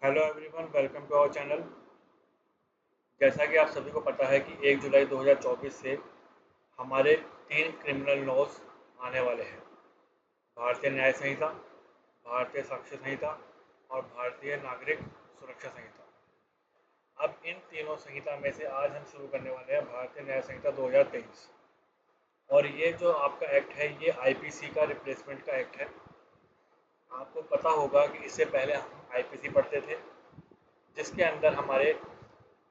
Hello everyone, welcome to our channel. जैसा कि आप सभी को पता है कि 1 जुलाई 2024 से हमारे 3 क्रिमिनल लॉज आने वाले हैं। भारतीय न्याय संहिता, भारतीय साक्ष्य संहिता और भारतीय नागरिक सुरक्षा संहिता। अब इन तीनों संहिता में से आज हम शुरू करने वाले हैं भारतीय न्याय संहिता 2023। और ये जो आपका एक्ट है, ये आईपीसी का रिप्लेसमेंट का एक्ट है। आपको पता होगा कि इससे पहले हम आईपीसी पढ़ते थे, जिसके अंदर हमारे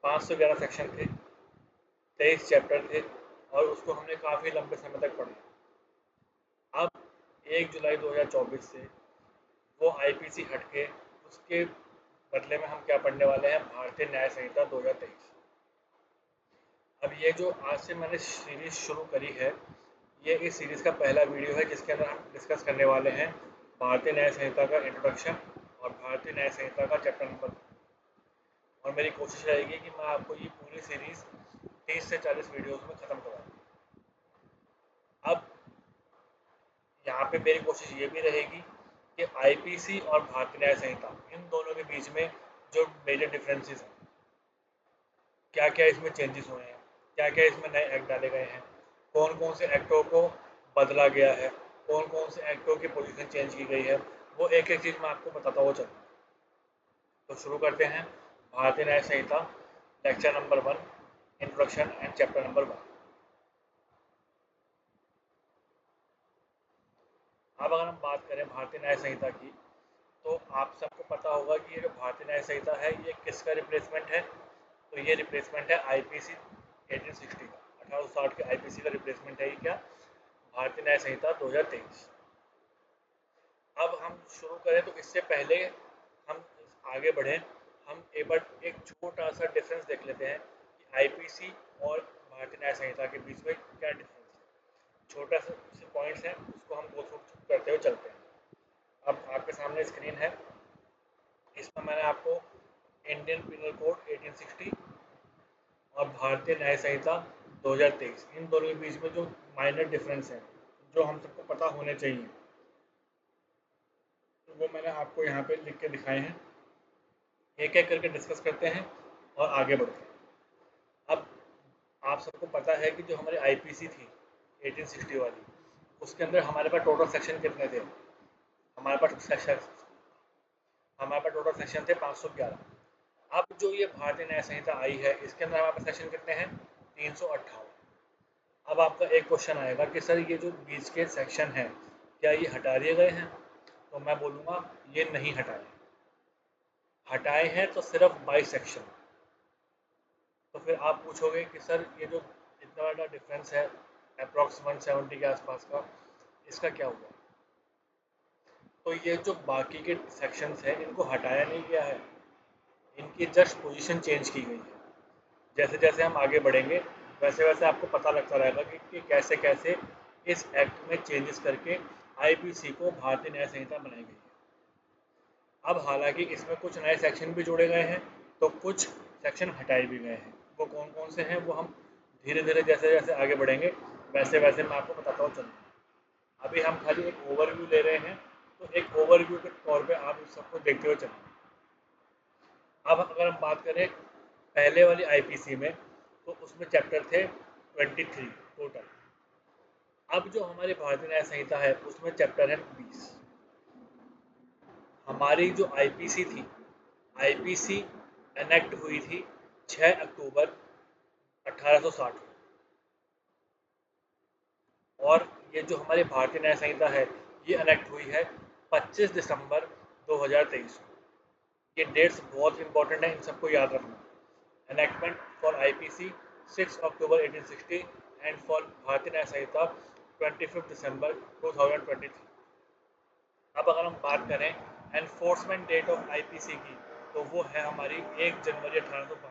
511 सेक्शन थे, 23 चैप्टर थे और उसको हमने काफ़ी लंबे समय तक पढ़ा। अब 1 जुलाई 2024 से वो आईपीसी हट के उसके बदले में हम क्या पढ़ने वाले हैं, भारतीय न्याय संहिता 2023। अब ये जो आज से मैंने सीरीज़ शुरू करी है, ये इस सीरीज़ का पहला वीडियो है जिसके अंदर हम डिस्कस करने वाले हैं भारतीय न्याय संहिता का इंट्रोडक्शन और भारतीय न्याय संहिता का चैप्टर नंबर। और मेरी कोशिश रहेगी कि मैं आपको ये पूरी सीरीज़ 30 से 40 वीडियोज़ में ख़त्म कराऊँ। अब यहाँ पे मेरी कोशिश ये भी रहेगी कि आईपीसी और भारतीय न्याय संहिता, इन दोनों के बीच में जो मेजर डिफरेंसेस हैं, क्या क्या इसमें चेंजेस हुए हैं, क्या क्या इसमें नए एक्ट डाले गए हैं, कौन कौन से एक्टों को बदला गया है, कौन कौन से एक्टों की पोजीशन चेंज की गई है, वो एक एक चीज़ मैं आपको बताता हुआ चलूँ। तो शुरू करते हैं Bharatiya Nyaya Sanhita, lecture number 1, introduction and chapter number 1। अब अगर हम बात करें भारतीय न्याय संहिता की, तो आप सबको पता होगा कि ये जो भारतीय न्याय संहिता है, ये किसका रिप्लेसमेंट है। तो ये रिप्लेसमेंट है आईपीसी 1860 का, 1860 के आईपीसी का रिप्लेसमेंट है ये क्या, भारतीय न्याय संहिता 2023। अब हम शुरू करें तो इससे पहले हम आगे बढ़ें, हम एक बार एक छोटा सा डिफरेंस देख लेते हैं कि आईपीसी और भारतीय न्याय संहिता के बीच में क्या डिफरेंस है। छोटा सा पॉइंट्स हैं, उसको हम गो थ्रू करते हुए चलते हैं। अब आपके सामने स्क्रीन है, इसमें मैंने आपको इंडियन पिनल कोड 1860 और भारतीय न्याय संहिता 2023, इन दोनों के बीच में जो माइनर डिफरेंस है, जो हम सबको पता होने चाहिए, तो वो मैंने आपको यहाँ पे लिख के दिखाए हैं। एक एक करके डिस्कस करते हैं और आगे बढ़ते हैं। अब आप सबको पता है कि जो हमारी आईपीसी थी 1860 वाली, उसके अंदर हमारे पास टोटल सेक्शन कितने थे, हमारे पास टोटल सेक्शन थे 511। अब जो ये भारतीय न्याय संहिता आई है, इसके अंदर हमारे पास सेक्शन कितने हैं, 358। अब आपका एक क्वेश्चन आएगा कि सर ये जो बीच के सेक्शन हैं, क्या ये हटा दिए गए हैं। तो मैं बोलूँगा ये नहीं हटाए, हटाए हैं तो सिर्फ 22 सेक्शन। तो फिर आप पूछोगे कि सर ये जो इतना बड़ा डिफरेंस है अप्रॉक्स 170 के आसपास का, इसका क्या हुआ। तो ये जो बाकी के सेक्शंस हैं, इनको हटाया नहीं गया है, इनकी जस्ट पोजीशन चेंज की गई है। जैसे जैसे हम आगे बढ़ेंगे वैसे वैसे आपको पता लगता रहेगा कि कैसे कैसे इस एक्ट में चेंजेस करके आईपीसी को भारतीय न्याय संहिता बनाई गई है। अब हालांकि इसमें कुछ नए सेक्शन भी जोड़े गए हैं, तो कुछ सेक्शन हटाए भी गए हैं। वो कौन कौन से हैं, वो हम धीरे धीरे जैसे जैसे आगे बढ़ेंगे वैसे वैसे मैं आपको बताता हूँ चलूँगा। अभी हम खाली एक ओवरव्यू ले रहे हैं, तो एक ओवरव्यू के तौर पे आप इस सबको देखते हुए चलेंगे। अब अगर हम बात करें पहले वाली आईपीसी में, तो उसमें चैप्टर थे 23 टोटल। अब जो हमारी भारतीय न्याय संहिता है, उसमें चैप्टर है 20। हमारी जो आईपीसी थी, आईपीसी एनेक्ट हुई थी 6 अक्टूबर 1860, और ये जो हमारी भारतीय न्याय संहिता है, ये एनेक्ट हुई है 25 दिसंबर 2023। ये डेट्स बहुत इंपॉर्टेंट है, इन सबको याद रखना। Enactment for IPC 6 October 1860 and for भारतीय न्याय संहिता 25 दिसंबर 2023। अब अगर हम बात करें एनफोर्समेंट डेट ऑफ आईपीसी की, तो वो है हमारी 1 जनवरी 1862।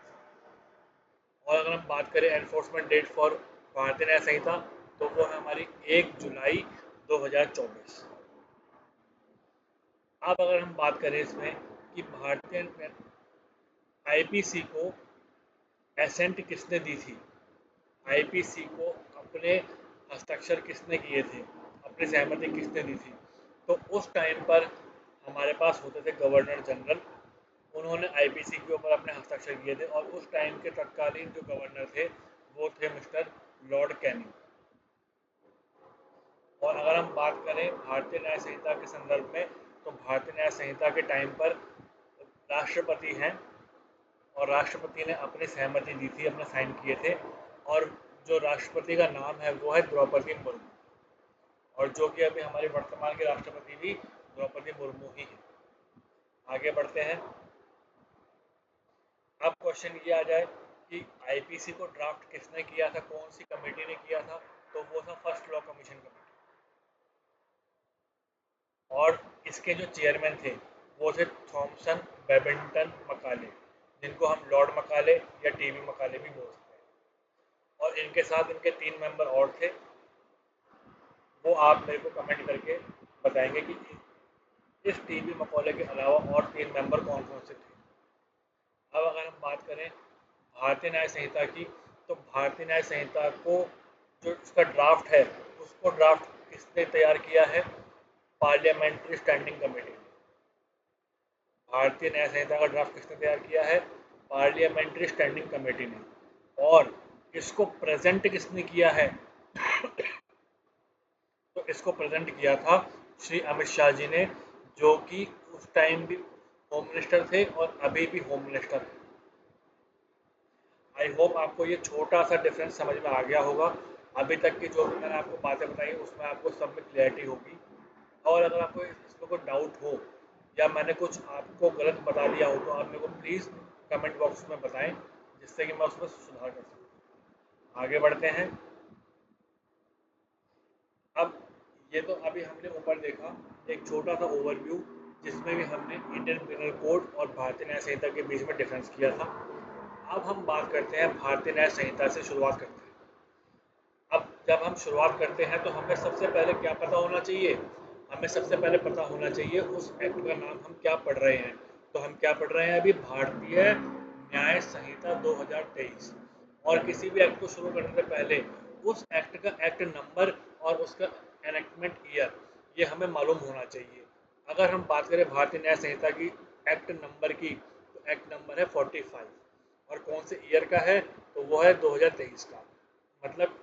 और अगर हम बात करें एनफोर्समेंट डेट फॉर भारतीय न्याय संहिता, तो वो है हमारी 1 जुलाई 2024। अब अगर हम बात करें इसमें कि भारतीय आईपीसी को एसेंट किसने दी थी, आईपीसी को अपने हस्ताक्षर किसने किए थे, अपनी सहमति किसने दी थी, तो उस टाइम पर हमारे पास होते थे गवर्नर जनरल। उन्होंने आईपीसी के ऊपर अपने हस्ताक्षर किए थे और उस टाइम के तत्कालीन जो गवर्नर थे वो थे मिस्टर लॉर्ड कैनिंग। और अगर हम बात करें भारतीय न्याय संहिता के संदर्भ में, तो भारतीय न्याय संहिता के टाइम पर राष्ट्रपति हैं और राष्ट्रपति ने अपनी सहमति दी थी, अपने साइन किए थे। और जो राष्ट्रपति का नाम है वो है द्रौपदी मुर्मू, और जो कि अभी हमारे वर्तमान के राष्ट्रपति भी द्रौपदी मुर्मू ही है। आगे बढ़ते हैं। अब क्वेश्चन ये आ जाए कि आईपीसी को ड्राफ्ट किसने किया था, कौन सी कमेटी ने किया था, तो वो था फर्स्ट लॉ कमीशन कमेटी। और इसके जो चेयरमैन थे वो थे थॉमसन बेबिंगटन मकाले, जिनको हम लॉर्ड मकाले या टीवी मकाले भी बोल सकते हैं। और इनके साथ इनके 3 मेंबर और थे, वो आप मेरे को कमेंट करके बताएंगे कि इस टीवी मकाले के अलावा और 3 मेंबर कौन कौन से थे। अब अगर हम बात करें भारतीय न्याय संहिता की, तो भारतीय न्याय संहिता को जो इसका ड्राफ्ट है उसको ड्राफ्ट किसने तैयार किया है, पार्लियामेंट्री स्टैंडिंग कमेटी ने। भारतीय न्याय संहिता का ड्राफ्ट किसने तैयार किया है, पार्लियामेंट्री स्टैंडिंग कमेटी ने। और इसको प्रेजेंट किसने किया है, तो इसको प्रेजेंट किया था श्री अमित शाह जी ने, जो कि उस टाइम भी होम मिनिस्टर थे और अभी भी होम मिनिस्टर हैं। आई होप आपको ये छोटा सा डिफरेंस समझ में आ गया होगा। अभी तक की जो भी मैंने आपको बातें बताई उसमें आपको सब में क्लैरिटी होगी। और अगर आपको इसमें कोई डाउट हो या मैंने कुछ आपको गलत बता दिया हो तो आप मेरे को प्लीज़ कमेंट बॉक्स में बताएं, जिससे कि मैं उसमें सुधार कर सकूँ। आगे बढ़ते हैं। अब ये तो अभी हमने ऊपर देखा एक छोटा सा ओवरव्यू, जिसमें भी हमने इंडियन पिनल कोड और भारतीय न्याय संहिता के बीच में डिफरेंस किया था। अब हम बात करते हैं भारतीय न्याय संहिता से शुरुआत करते हैं। अब जब हम शुरुआत करते हैं तो हमें सबसे पहले क्या पता होना चाहिए, हमें सबसे पहले पता होना चाहिए उस एक्ट का नाम हम क्या पढ़ रहे हैं। तो हम क्या पढ़ रहे हैं अभी, भारतीय न्याय संहिता 2023। और किसी भी एक्ट को शुरू करने से पहले उस एक्ट का एक्ट नंबर और उसका एनेक्टमेंट ईयर ये हमें मालूम होना चाहिए। अगर हम बात करें भारतीय न्याय संहिता की एक्ट नंबर की, तो एक्ट नंबर है 45। और कौन से ईयर का है, तो वो है 2023 का। मतलब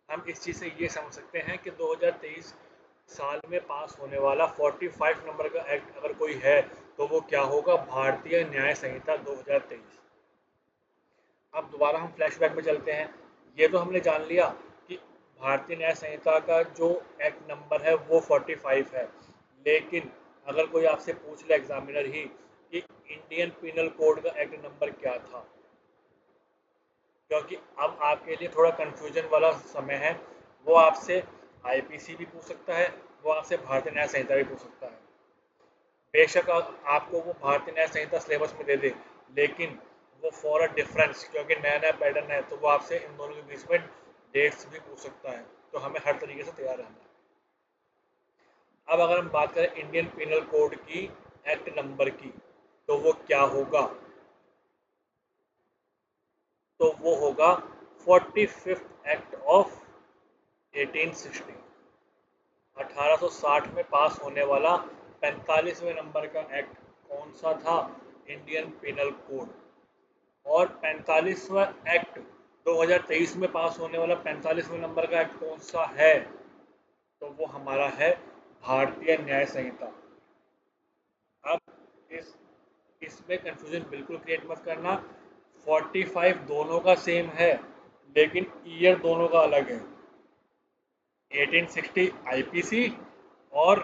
हम इस चीज़ से ये समझ सकते हैं कि 2023 साल में पास होने वाला 45 नंबर का एक्ट अगर कोई है तो वो क्या होगा, भारतीय न्याय संहिता 2023। अब दोबारा हम फ्लैशबैक में चलते हैं। ये तो हमने जान लिया कि भारतीय न्याय संहिता का जो एक्ट नंबर है वो 45 है। लेकिन अगर कोई आपसे पूछ ले एग्जामिनर ही कि इंडियन पिनल कोड का एक्ट नंबर क्या था, क्योंकि अब आपके लिए थोड़ा कन्फ्यूजन वाला समय है, वो आपसे आईपीसी भी पूछ सकता है, वो आपसे भारतीय न्याय संहिता भी पूछ सकता है। बेशक आपको वो भारतीय न्याय संहिता सिलेबस में दे दे, लेकिन वो फॉर अ डिफरेंस, क्योंकि नया नया पैटर्न है, तो वो आपसे इन दोनों के बीच में डेट्स भी पूछ सकता है। तो हमें हर तरीके से तैयार रहना है। अब अगर हम बात करें इंडियन पिनल कोड की एक्ट नंबर की, तो वो क्या होगा, तो वो होगा 45th एक्ट ऑफ 1860। 1860 में पास होने वाला 45वें नंबर का एक्ट कौन सा था, इंडियन पिनल कोड। और 45वां एक्ट 2023 में पास होने वाला 45वें नंबर का एक्ट कौन सा है, तो वो हमारा है भारतीय न्याय संहिता। अब इस इसमें कंफ्यूजन बिल्कुल क्रिएट मत करना। 45 दोनों का सेम है, लेकिन ईयर दोनों का अलग है। 1860 आईपीसी और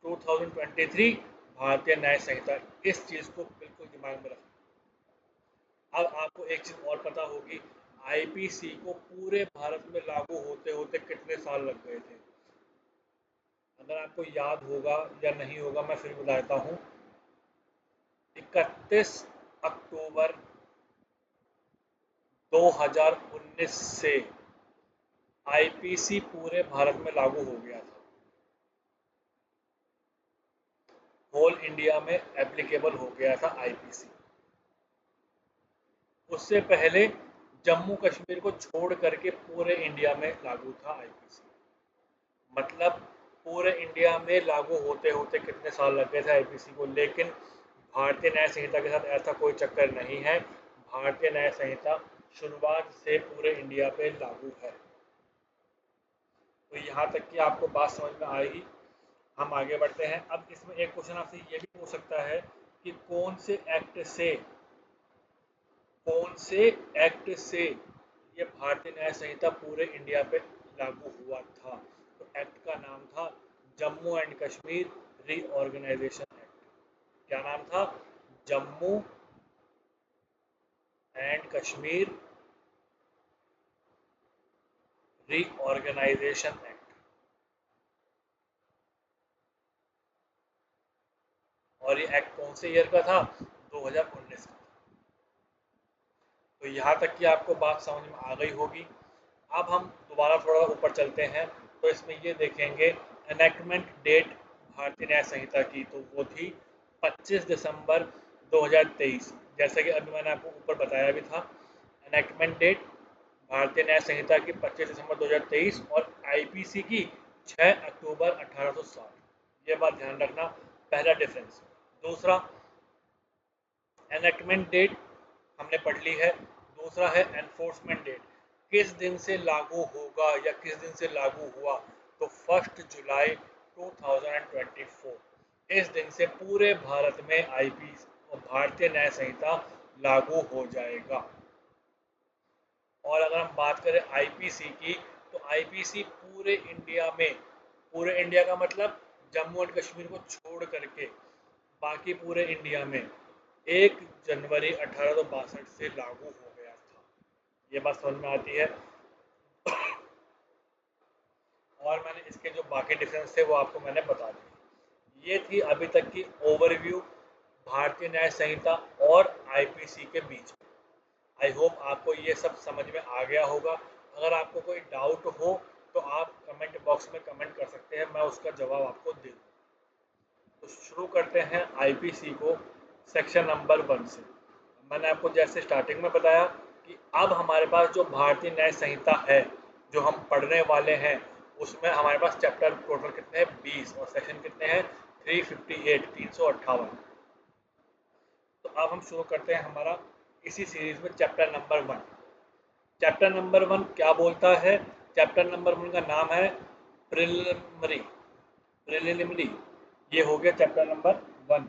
2023 भारतीय न्याय संहिता। इस चीज़ को बिल्कुल दिमाग में रखना। अब आपको एक चीज़ और पता होगी, आईपीसी को पूरे भारत में लागू होते होते कितने साल लग गए थे। अगर आपको याद होगा या नहीं होगा मैं फिर बता देता हूँ। 31 अक्टूबर 2019 से आईपीसी पूरे भारत में लागू हो गया था, होल इंडिया में एप्लीकेबल हो गया था आईपीसी। उससे पहले जम्मू कश्मीर को छोड़ करके पूरे इंडिया में लागू था आईपीसी। मतलब पूरे इंडिया में लागू होते होते कितने साल लग गए थे आईपीसी को, लेकिन भारतीय न्याय संहिता के साथ ऐसा कोई चक्कर नहीं है। भारतीय न्याय संहिता शुरुआत से पूरे इंडिया पे लागू है। तो यहाँ तक कि आपको बात समझ में आएगी। हम आगे बढ़ते हैं। अब इसमें एक क्वेश्चन आपसे ये भी पूछ सकता है कि कौन से एक्ट से ये भारतीय न्याय संहिता पूरे इंडिया पे लागू हुआ था। तो एक्ट का नाम था Jammu and Kashmir reorganisation act. क्या नाम था? Jammu and Kashmir reorganisation act. और ये एक्ट कौन से ईयर का था? 2019 का। तो यहाँ तक कि आपको बात समझ में आ गई होगी। अब हम दोबारा थोड़ा ऊपर चलते हैं, तो इसमें ये देखेंगे एनेक्टमेंट डेट भारतीय न्याय संहिता की, तो वो थी 25 दिसंबर 2023। जैसे कि अभी मैंने आपको ऊपर बताया भी था, एनेक्टमेंट डेट भारतीय न्याय संहिता की 25 दिसंबर 2023 और आईपीसी की 6 अक्टूबर 1860। ये बात ध्यान रखना, पहला डिफरेंस। दूसरा, एनेक्टमेंट डेट हमने पढ़ ली है। दूसरा है एनफोर्समेंट डेट, किस दिन से लागू होगा या किस दिन से लागू हुआ। तो 1 जुलाई 2024, इस दिन से पूरे भारत में आईपी और भारतीय न्याय संहिता लागू हो जाएगा। और अगर हम बात करें आईपीसी की, तो आईपीसी पूरे इंडिया में, पूरे इंडिया का मतलब जम्मू एंड कश्मीर को छोड़ करके बाकी पूरे इंडिया में 1 जनवरी 1862 से लागू हो गया था। ये बात समझ में आती है। और मैंने इसके जो बाकी डिफरेंस थे वो आपको मैंने बता दिए। ये थी अभी तक की ओवरव्यू भारतीय न्याय संहिता और आईपीसी के बीच में। आई होप आपको ये सब समझ में आ गया होगा। अगर आपको कोई डाउट हो तो आप कमेंट बॉक्स में कमेंट कर सकते हैं, मैं उसका जवाब आपको दे दूँ। तो शुरू करते हैं आईपीसी को सेक्शन नंबर 1 से। मैंने आपको जैसे स्टार्टिंग में बताया कि अब हमारे पास जो भारतीय न्याय संहिता है जो हम पढ़ने वाले हैं, उसमें हमारे पास चैप्टर टोटल कितने हैं? 20। और सेक्शन कितने हैं? 358, 358। तो अब हम शुरू करते हैं हमारा इसी सीरीज में चैप्टर नंबर 1। चैप्टर नंबर 1 क्या बोलता है? चैप्टर नंबर 1 का नाम है प्रिलिमिनरी। प्रिलिमिनरी, ये हो गया चैप्टर नंबर 1।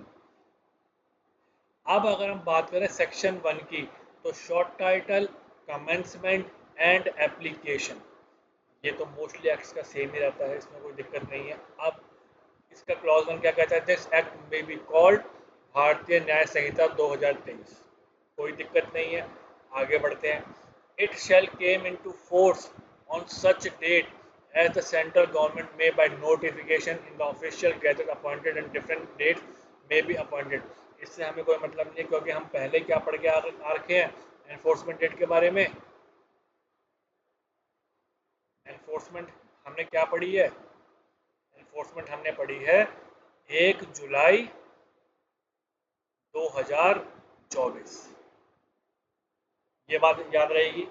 अब अगर हम बात करें सेक्शन 1 की, तो short title, commencement and application, ये तो मोस्टली एक्ट्स का सेम ही रहता है, इसमें कोई दिक्कत नहीं है। अब इसका क्लॉज 1 क्या कहता है? दिस एक्ट में बी कॉल्ड भारतीय न्याय संहिता 2023। कोई दिक्कत नहीं है, आगे बढ़ते हैं। It shall came into force on such date as the central government may by notification in the official gazette appointed and different dates may be appointed। इससे हमें कोई मतलब नहीं, क्योंकि हम पहले क्या पढ़ के आ रखे हैं एनफोर्समेंट डेट के बारे में। एनफोर्समेंट हमने क्या पढ़ी है? एनफोर्समेंट हमने पढ़ी है 1 जुलाई 2024। ये बात याद रहेगी।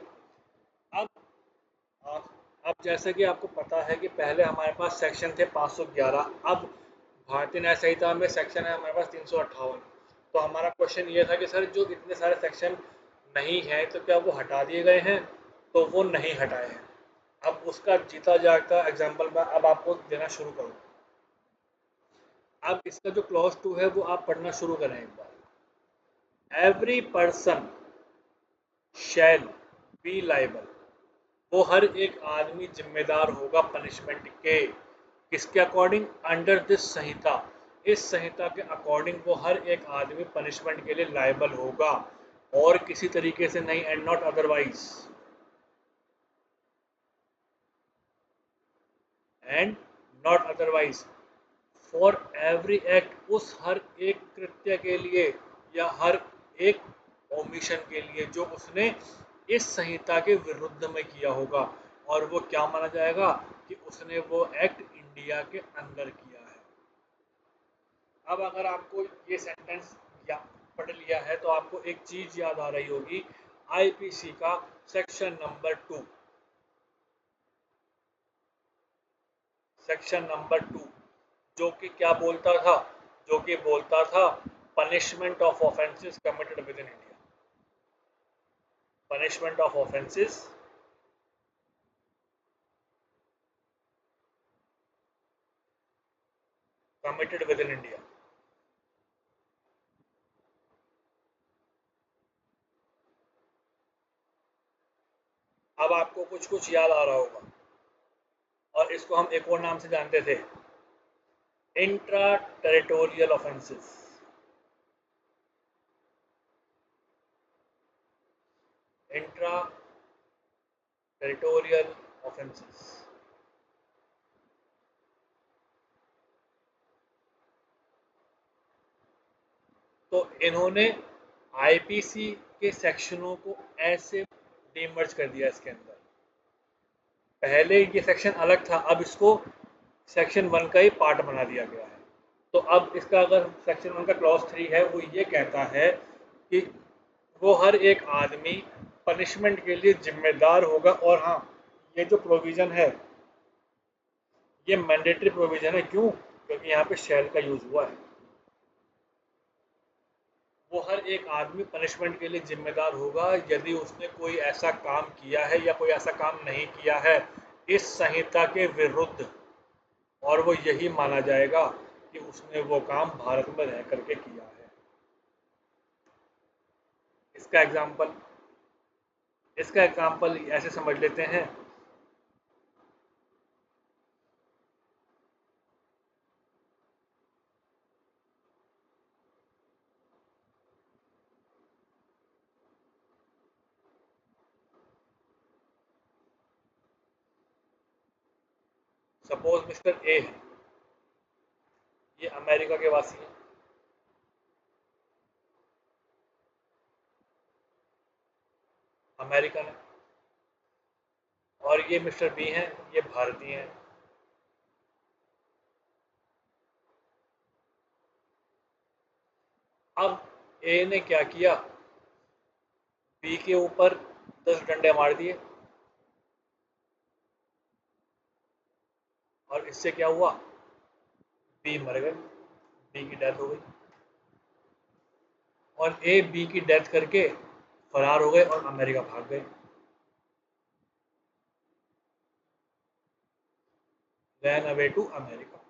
अब अब जैसे कि आपको पता है कि पहले हमारे पास सेक्शन थे 511, अब भारतीय न्याय संहिता में सेक्शन है हमारे पास 358। तो हमारा क्वेश्चन ये था कि सर जो इतने सारे सेक्शन नहीं है तो क्या वो हटा दिए गए हैं? तो वो नहीं हटाए हैं। अब उसका जीता जागता एग्जाम्पल मैं अब आपको देना शुरू करूँ। अब इसका जो क्लॉज 2 है वो आप पढ़ना शुरू करें एक बार। Every person shall be liable, वो हर एक आदमी जिम्मेदार होगा पनिशमेंट के। किसके अकॉर्डिंग? अंडर दिस संहिता, इस संहिता के अकॉर्डिंग वो हर एक आदमी पनिशमेंट के लिए लाइबल होगा, और किसी तरीके से नहीं, and not otherwise. And not otherwise for every act, उस हर एक कृत्य के लिए या हर एक ओमिशन के लिए जो उसने इस संहिता के विरुद्ध में किया होगा, और वो क्या माना जाएगा? कि उसने वो एक्ट इंडिया के अंदर किया है। अब अगर आपको ये सेंटेंस या पढ़ लिया है तो आपको एक चीज याद आ रही होगी, आईपीसी का सेक्शन नंबर 2। सेक्शन नंबर 2 जो कि क्या बोलता था? जो कि बोलता था punishment of offences committed within India. Punishment of offences committed within India. अब आपको कुछ कुछ याद आ रहा होगा, और इसको हम एक और नाम से जानते थे, intra territorial offences. Intra territorial offences. तो इन्होंने आईपीसी के सेक्शनों को ऐसे डीमर्ज कर दिया इसके अंदर। पहले ये सेक्शन अलग था, अब इसको सेक्शन 1 का ही पार्ट बना दिया गया है। तो अब इसका अगर सेक्शन 1 का क्लॉज 3 है, वो ये कहता है कि वो हर एक आदमी पनिशमेंट के लिए जिम्मेदार होगा। और हाँ, ये जो प्रोविज़न है ये मैंडेटरी प्रोविज़न है। क्यों? क्योंकि यहाँ पे शैल का यूज़ हुआ है। वो हर एक आदमी पनिशमेंट के लिए जिम्मेदार होगा यदि उसने कोई ऐसा काम किया है या कोई ऐसा काम नहीं किया है इस संहिता के विरुद्ध, और वो यही माना जाएगा कि उसने वो काम भारत में रह करके किया है। इसका एग्जाम्पल ऐसे समझ लेते हैं। सपोज मिस्टर ए है, ये अमेरिका के वासी हैं, अमेरिकन है। और ये मिस्टर बी हैं, ये भारतीय हैं। अब ए ने क्या किया? बी के ऊपर 10 डंडे मार दिए, और इससे क्या हुआ? बी मर गए, बी की डेथ हो गई। और ए बी की डेथ करके फरार हो गए और अमेरिका भाग गए। Ran away to America.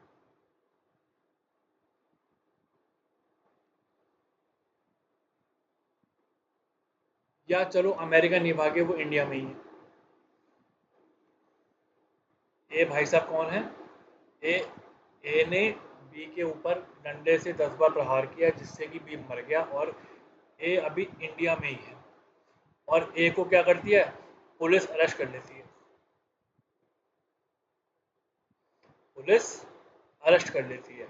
या चलो अमेरिका नहीं भागे, वो इंडिया में ही है। ए भाई साहब कौन है? ए ए ने बी के ऊपर डंडे से 10 बार प्रहार किया जिससे कि बी मर गया, और ए अभी इंडिया में ही है। और ए को क्या करती है? पुलिस अरेस्ट कर लेती है। पुलिस अरेस्ट कर लेती है।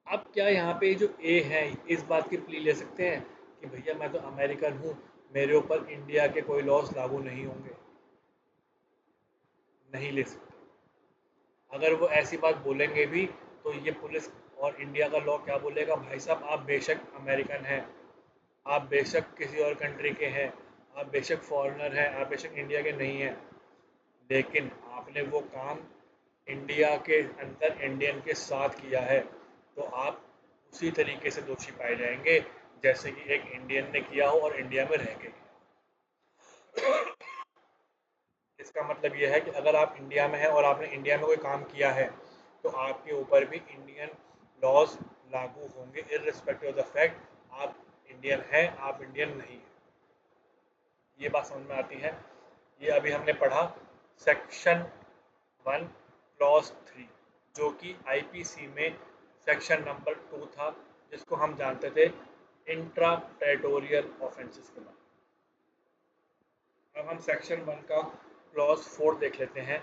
अब क्या यहाँ पे जो ए है इस बात की प्ली ले सकते हैं कि भैया मैं तो अमेरिकन हूँ, मेरे ऊपर इंडिया के कोई लॉस लागू नहीं होंगे? नहीं ले सकते। अगर वो ऐसी बात बोलेंगे भी तो ये पुलिस और इंडिया का लॉ क्या बोलेगा? भाई साहब आप बेशक अमेरिकन हैं, आप बेशक किसी और कंट्री के हैं, आप बेशक फॉरेनर हैं, आप बेशक इंडिया के नहीं हैं, लेकिन आपने वो काम इंडिया के अंदर इंडियन के साथ किया है, तो आप उसी तरीके से दोषी पाए जाएंगे जैसे कि एक इंडियन ने किया हो और इंडिया में रह के किया। इसका मतलब यह है कि अगर आप इंडिया में हैं और आपने इंडिया में कोई काम किया है तो आपके ऊपर भी इंडियन लॉज लागू होंगे, इररिस्पेक्टिव ऑफ द फैक्ट आप इंडियन हैं आप इंडियन नहीं हैं। ये बात समझ में आती है? ये अभी हमने पढ़ा सेक्शन 1 क्लॉज 3, जो कि आईपीसी में सेक्शन नंबर 2 था, जिसको हम जानते थे इंट्रा टेरिटोरियल ऑफेंसेस के बारे में। अब हम सेक्शन 1 का क्लॉज 4 देख लेते हैं।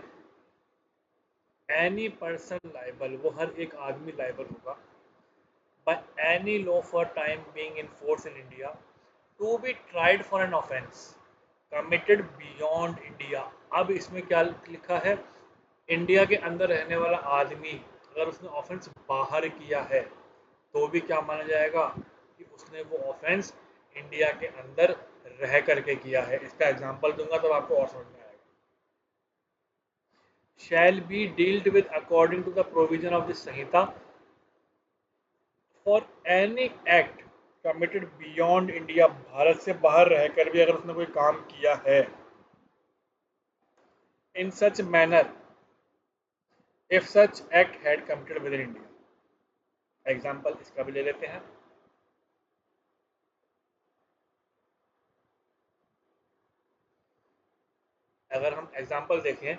एनी पर्सन लाइबल, वो हर एक आदमी लाइबल होगा, by any law for time being in force in India to be tried for an offence committed beyond India। अब इसमें क्या लिखा है? इंडिया के अंदर रहने वाला आदमी अगर उसने ऑफेंस बाहर किया है तो भी क्या माना जाएगा? कि उसने वो ऑफेंस इंडिया के अंदर रह करके किया है। इसका एग्जांपल दूंगा तब आपको और समझ में आएगा। shall be dealt with according to the provision of this Samhita for any act committed beyond India, Bharat से बाहर रहकर भी अगर उसने कोई काम किया है, in such manner if such act had committed with in India. Example इसका भी ले लेते हैं। अगर हम एग्जाम्पल देखें,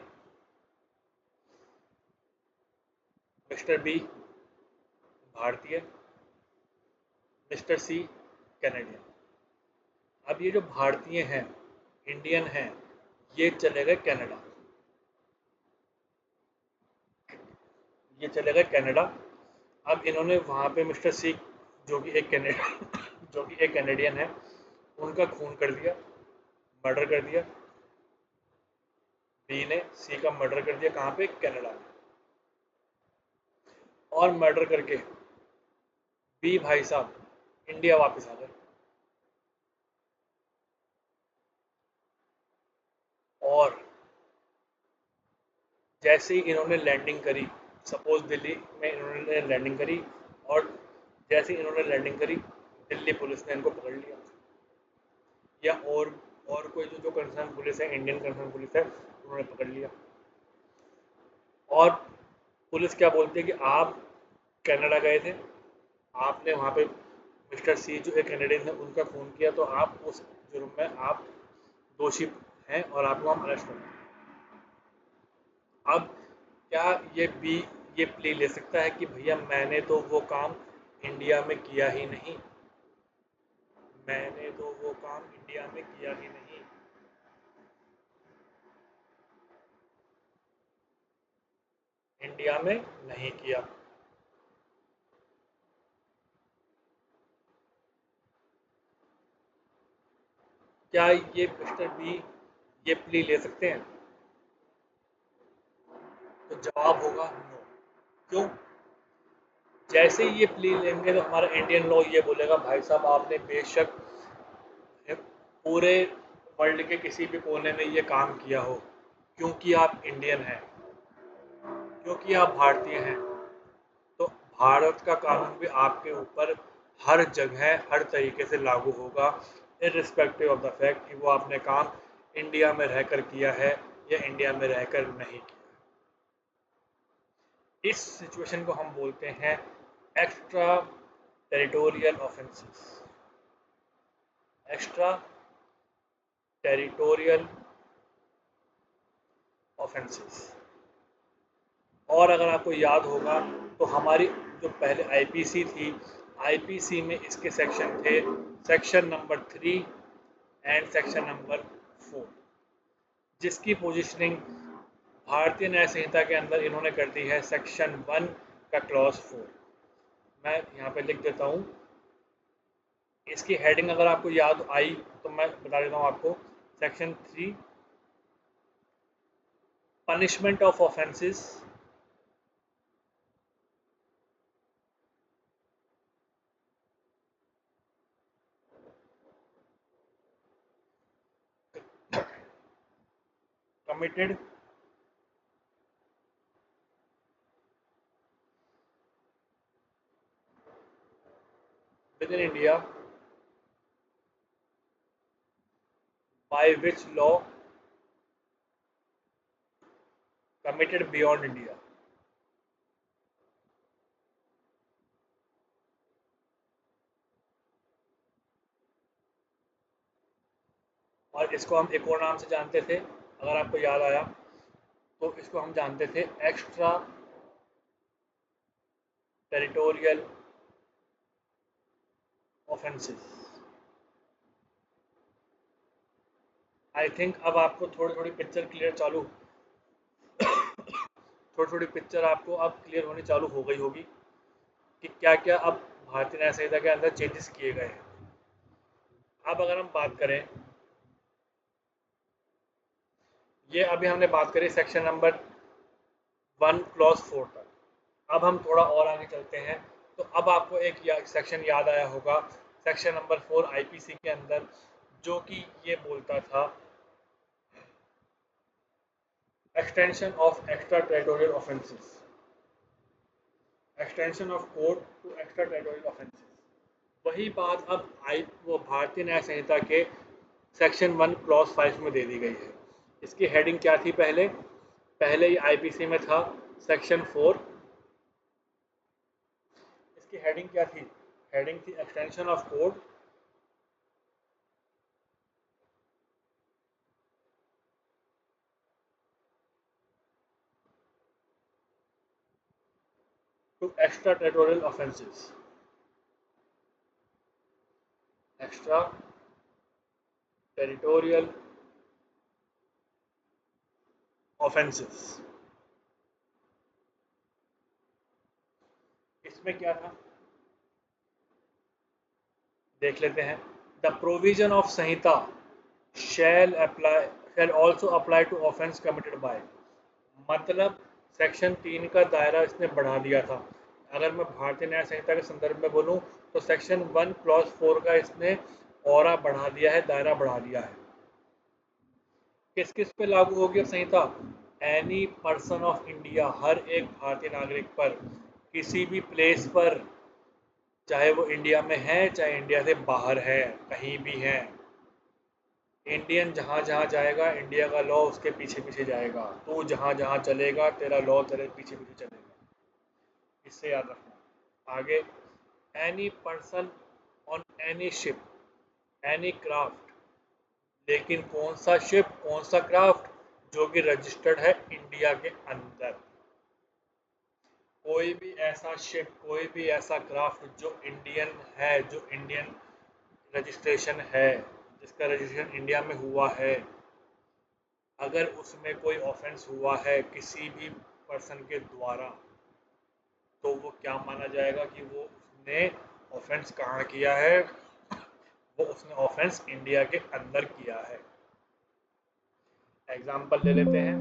मिस्टर बी भारतीय, मिस्टर सी कैनेडियन। अब ये जो भारतीय हैं, इंडियन हैं, ये चले गए कनाडा, ये चले गए कनाडा। अब इन्होंने वहाँ पे मिस्टर सी जो कि एक कैनेडा जो कि एक कैनेडियन है, उनका खून कर दिया, मर्डर कर दिया। बी ने सी का मर्डर कर दिया, कहाँ पे? कनाडा में। और मर्डर करके बी भाई साहब इंडिया वापस आ गए। और जैसे ही इन्होंने लैंडिंग करी, सपोज दिल्ली में इन्होंने लैंडिंग करी, और जैसे ही इन्होंने लैंडिंग करी, दिल्ली पुलिस ने इनको पकड़ लिया, या और कोई जो जो कंसर्न पुलिस है, इंडियन कंसर्न पुलिस है, उन्होंने पकड़ लिया। और पुलिस क्या बोलती है कि आप कनाडा गए थे, आपने वहाँ पे मिस्टर सी जो एक कैनेडियन है उनका खून किया, तो आप उस जुर्म में आप दोषी हैं और आपको हम अरेस्ट करें। अब क्या ये बी ये प्ले ले सकता है कि भैया मैंने तो वो काम इंडिया में किया ही नहीं, मैंने तो वो काम इंडिया में किया ही नहीं, इंडिया में नहीं किया। क्या ये मिस्टर बी ये प्ले ले सकते हैं? तो जवाब होगा नो। क्यों? जैसे ही ये प्ले लेंगे तो हमारा इंडियन लॉ ये बोलेगा भाई साहब आपने बेशक पूरे वर्ल्ड के किसी भी कोने में ये काम किया हो, क्योंकि आप इंडियन हैं, क्योंकि आप भारतीय हैं, तो भारत का कानून भी आपके ऊपर हर जगह हर तरीके से लागू होगा, इरिस्पेक्टिव ऑफ द फैक्ट कि वो आपने काम इंडिया में रहकर किया है या इंडिया में रहकर नहीं किया। इस सिचुएशन को हम बोलते हैं extra territorial offences, extra territorial offences. और अगर आपको याद होगा तो हमारी जो पहले आईपीसी थी, आईपीसी में इसके सेक्शन थे, section number 3 and section number 4, जिसकी पोजीशनिंग भारतीय न्याय संहिता के अंदर इन्होंने कर दी है सेक्शन 1 का क्लॉज 4। मैं यहाँ पे लिख देता हूँ, इसकी हेडिंग अगर आपको याद आई तो मैं बता देता हूँ आपको। Section 3, punishment of offences, committed within India by which law committed beyond India। और इसको हम एक और नाम से जानते थे, अगर आपको याद आया तो इसको हम जानते थे extra territorial offences. I think अब आपको थोड़ी थोड़ी पिक्चर क्लियर चालू थोड़ी थोड़ी पिक्चर आपको अब क्लियर होनी चालू हो गई होगी कि क्या क्या अब भारतीय न्याय संहिता के अंदर चेंजेस किए गए हैं। अब अगर हम बात करें, ये अभी हमने बात करी सेक्शन नंबर 1 क्लॉज 4 तक। अब हम थोड़ा और आगे चलते हैं, तो अब आपको एक सेक्शन याद आया होगा, सेक्शन नंबर 4 आईपीसी के अंदर, जो कि ये बोलता था extension of extra territorial offences. Extension of code two extra territorial offences. वही बात अब वो भारतीय न्याय संहिता के सेक्शन 1 क्लॉज 5 में दे दी गई है। इसकी हेडिंग क्या थी पहले? पहले ये आईपीसी में था सेक्शन 4। इसकी हेडिंग क्या थी? हेडिंग थी extension of code two extra territorial offences. Extra territorial offences. इसमें क्या था देख लेते हैं। The provision of Sanhita shall also apply to offence committed by. मतलब सेक्शन 3 का दायरा इसने बढ़ा दिया था। अगर मैं भारतीय न्याय संहिता के संदर्भ में बोलूं तो सेक्शन 1 क्लॉज 4 का इसने औरा बढ़ा दिया है, दायरा बढ़ा दिया है। किस किस पे लागू होगी अब संहिता? एनी पर्सन ऑफ इंडिया, हर एक भारतीय नागरिक पर, किसी भी प्लेस पर, चाहे वो इंडिया में है चाहे इंडिया से बाहर है, कहीं भी है। इंडियन जहाँ जहाँ जाएगा इंडिया का लॉ उसके पीछे पीछे जाएगा। तू जहाँ जहाँ चलेगा तेरा लॉ तेरे पीछे पीछे चलेगा। इससे याद रखना। आगे, any person on any ship any craft. लेकिन कौन सा शिप, कौन सा क्राफ्ट? जो कि रजिस्टर्ड है इंडिया के अंदर। कोई भी ऐसा शिप, कोई भी ऐसा क्राफ्ट जो इंडियन है, जो इंडियन रजिस्ट्रेशन है, जिसका रजिस्ट्रेशन इंडिया में हुआ है, अगर उसमें कोई ऑफेंस हुआ है किसी भी पर्सन के द्वारा, तो वो क्या माना जाएगा कि वो उसने ऑफेंस कहाँ किया है? वो उसने ऑफेंस इंडिया के अंदर किया है। एग्जाम्पल ले लेते हैं।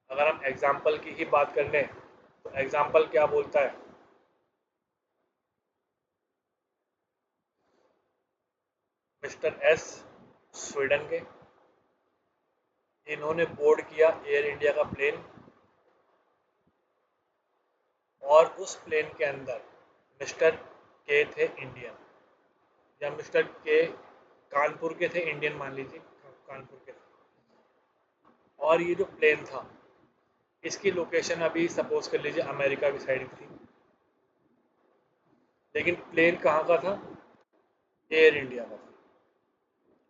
अगर हम एग्जाम्पल की ही बात कर लें तो एग्जाम्पल क्या बोलता है? मिस्टर एस, स्वीडन के, इन्होंने बोर्ड किया एयर इंडिया का प्लेन, और उस प्लेन के अंदर मिस्टर के थे इंडियन, या मिस्टर के कानपुर के थे इंडियन, मान लीजिए कानपुर के थे। और ये जो प्लेन था इसकी लोकेशन अभी सपोज कर लीजिए अमेरिका की साइड थी, लेकिन प्लेन कहाँ का था? एयर इंडिया का था।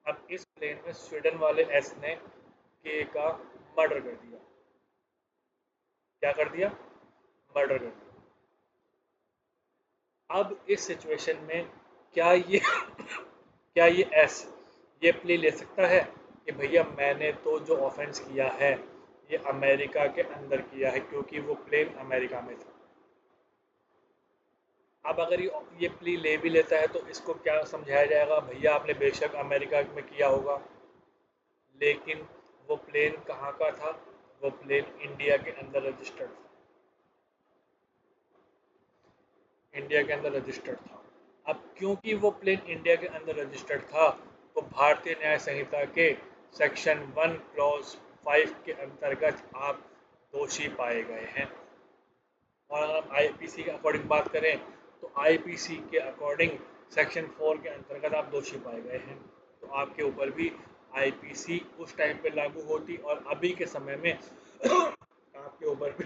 अब इस प्लेन में स्वीडन वाले एस ने के का मर्डर कर दिया। क्या कर दिया? मर्डर कर दिया। अब इस सिचुएशन में क्या ये क्या ये एस ये प्ले ले सकता है कि भैया मैंने तो जो ऑफेंस किया है ये अमेरिका के अंदर किया है, क्योंकि वो प्लेन अमेरिका में था। अब अगर ये प्ली ले भी लेता है तो इसको क्या समझाया जाएगा? भैया आपने बेशक अमेरिका में किया होगा, लेकिन वो प्लेन कहाँ का था? वो प्लेन इंडिया के अंदर रजिस्टर्ड था। इंडिया के अंदर रजिस्टर्ड था। अब क्योंकि वो प्लेन इंडिया के अंदर रजिस्टर्ड था, तो भारतीय न्याय संहिता के सेक्शन 1 क्लॉज 5 के अंतर्गत आप दोषी पाए गए हैं। और अगर हम आईपीसी के अकॉर्डिंग बात करें तो आईपीसी के अकॉर्डिंग सेक्शन 4 के अंतर्गत आप दोषी पाए गए हैं। तो आपके ऊपर भी आईपीसी उस टाइम पे लागू होती, और अभी के समय में आपके ऊपर भी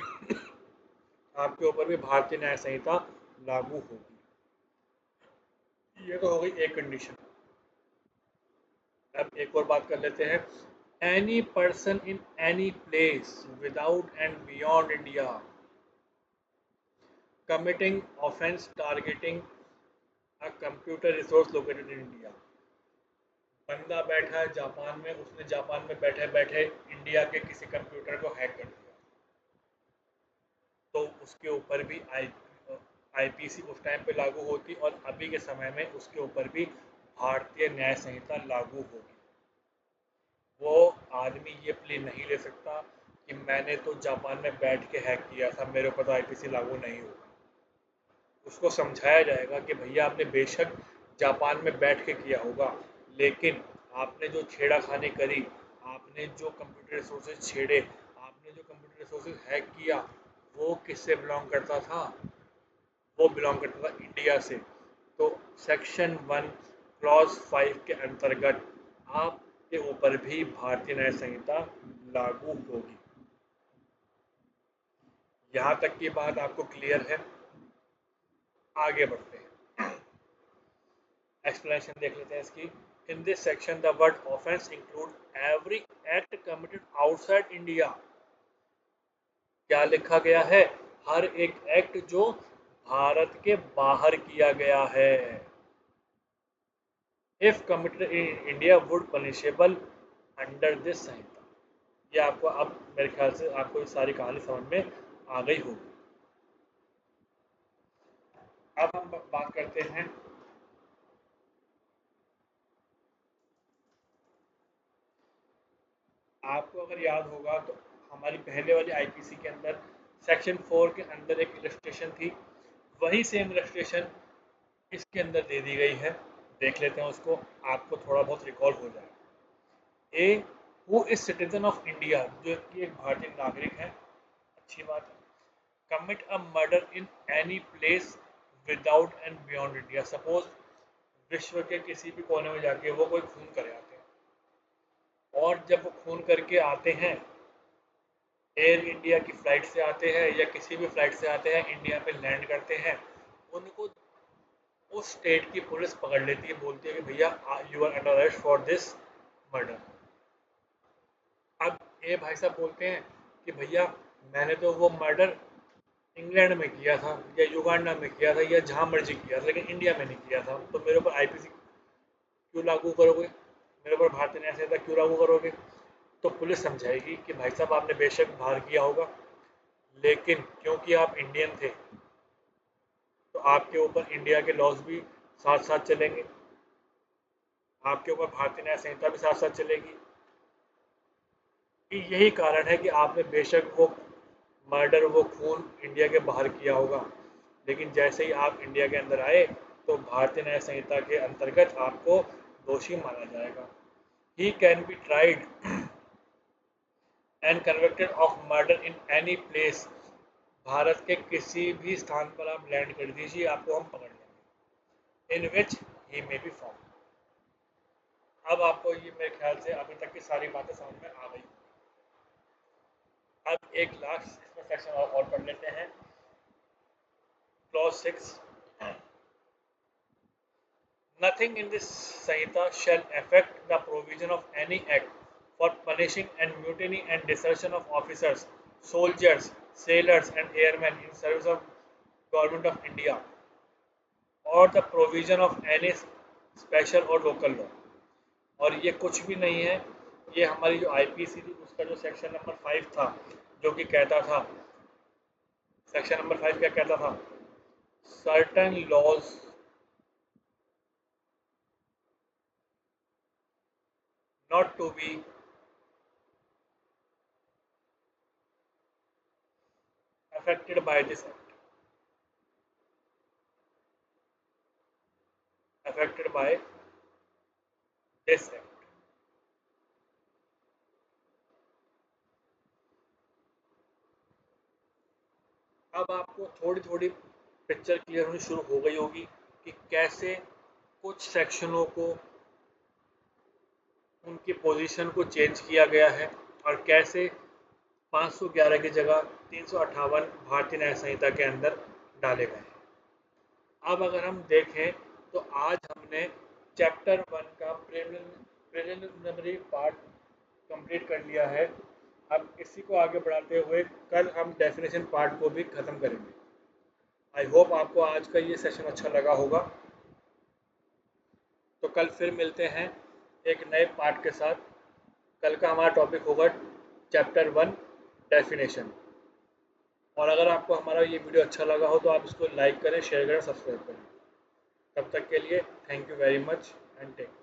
आपके ऊपर भी भारतीय न्याय संहिता लागू होगी। ये तो हो गई एक कंडीशन। अब एक और बात कर लेते हैं। Any person in any place without and beyond India committing offense targeting a computer resource located in India। बंदा बैठा है जापान में, उसने जापान में बैठे बैठे इंडिया के किसी कंप्यूटर को हैक कर दिया, तो उसके ऊपर भी आईपीसी उस टाइम पे लागू होती, और अभी के समय में उसके ऊपर भी भारतीय न्याय संहिता लागू होगी। वो आदमी ये प्ले नहीं ले सकता कि मैंने तो जापान में बैठ के हैक किया था, मेरे ऊपर तो आईपीसी लागू नहीं होगा। उसको समझाया जाएगा कि भैया आपने बेशक जापान में बैठ के किया होगा, लेकिन आपने जो छेड़ाखानी करी, आपने जो कंप्यूटर रिसोर्सेज छेड़े, आपने जो कंप्यूटर रिसोर्सेज हैक किया वो किससे बिलोंग करता था? वो बिलोंग करता था इंडिया से। तो सेक्शन 1 क्लॉज 5 के अंतर्गत आपके ऊपर भी भारतीय न्याय संहिता लागू होगी। यहाँ तक की बात आपको क्लियर है? आगे बढ़ते हैं, एक्सप्लेनेशन देख लेते हैं इसकी। In this section the word offence include every act committed outside India. क्या लिखा गया है? हर एक एक्ट जो भारत के बाहर किया गया है। If committed in India would punishable under this Sanhita. ये आपको अब मेरे ख्याल से आपको ये सारी कहानी समझ में आ गई होगी। अब हम बात करते हैं आपको अगर याद होगा तो हमारी पहले वाली आईपीसी के अंदर सेक्शन 4 के अंदर एक इलस्ट्रेशन थी, वही सेम इलस्ट्रेशन इसके अंदर दे दी गई है। देख लेते हैं उसको, आपको थोड़ा बहुत रिकॉल हो जाए। A who is citizen of India, जो कि एक भारतीय नागरिक है, अच्छी बात है। Commit a murder in any place without and beyond India. Suppose विश्व के किसी भी कोने में जाके वो कोई खून करे आते हैं, और जब वो खून करके आते हैं एयर इंडिया की फ़्लाइट से आते हैं या किसी भी फ़्लाइट से आते हैं, इंडिया पे लैंड करते हैं, उनको उस स्टेट की पुलिस पकड़ लेती है, बोलती है कि भैया you are under arrest for this murder. अब ये भाई साहब बोलते हैं कि भैया मैंने तो वो मर्डर इंग्लैंड में किया था या युगांडा में किया था या जहाँ मर्जी किया था, लेकिन इंडिया में नहीं किया था, तो मेरे ऊपर आईपीसी क्यों लागू करोगे? मेरे ऊपर भारतीय न्याय संहिता क्यों लागू करोगे? तो पुलिस समझाएगी कि भाई साहब आपने बेशक बाहर किया होगा, लेकिन क्योंकि आप इंडियन थे तो आपके ऊपर इंडिया के लॉज भी साथ साथ चलेंगे, आपके ऊपर भारतीय न्याय संहिता भी साथ साथ चलेगी। कि यही कारण है कि आपने बेशक वो मर्डर वो खून इंडिया के बाहर किया होगा, लेकिन जैसे ही आप इंडिया के अंदर आए तो भारतीय न्याय संहिता के अंतर्गत आपको दोषी माना जाएगा। He can be tried and convicted of murder in any place. Bharat के किसी भी स्थान पर आप लैंड कर दीजिए, आपको हम पकड़ लेंगे। इन विच ही मे बी फाउंड। अब आपको ये मेरे ख्याल से अभी तक की सारी बातें समझ में आ गई। अब एक लास्ट इसमें सेक्शन और पढ़ लेते हैं, clause 6। Nothing in this Sanhita shall affect the provision of any act for punishing and mutiny and desertion of officers, soldiers, sailors and airmen in service of Government of India or the provision of any special or local law। और ये कुछ भी नहीं है, ये हमारी जो IPC थी उसका जो सेक्शन नंबर 5 था, जो कि कहता था, सेक्शन नंबर 5 क्या कहता था? Certain laws not to be affected by this act, affected by this act। अब आपको थोड़ी थोड़ी पिक्चर क्लियर होनी शुरू हो गई होगी कि कैसे कुछ सेक्शनों को उनकी पोजीशन को चेंज किया गया है और कैसे 511 की जगह 358 भारतीय न्याय संहिता के अंदर डाले गए हैं। अब अगर हम देखें तो आज हमने चैप्टर 1 का प्रिलिमिनरी पार्ट कंप्लीट कर लिया है। अब इसी को आगे बढ़ाते हुए कल हम डेफिनेशन पार्ट को भी ख़त्म करेंगे। आई होप आपको आज का ये सेशन अच्छा लगा होगा। तो कल फिर मिलते हैं एक नए पार्ट के साथ। कल का हमारा टॉपिक होगा चैप्टर 1 डेफिनेशन। और अगर आपको हमारा ये वीडियो अच्छा लगा हो तो आप इसको लाइक करें, शेयर करें, सब्सक्राइब करें। तब तक के लिए thank you very much and take care.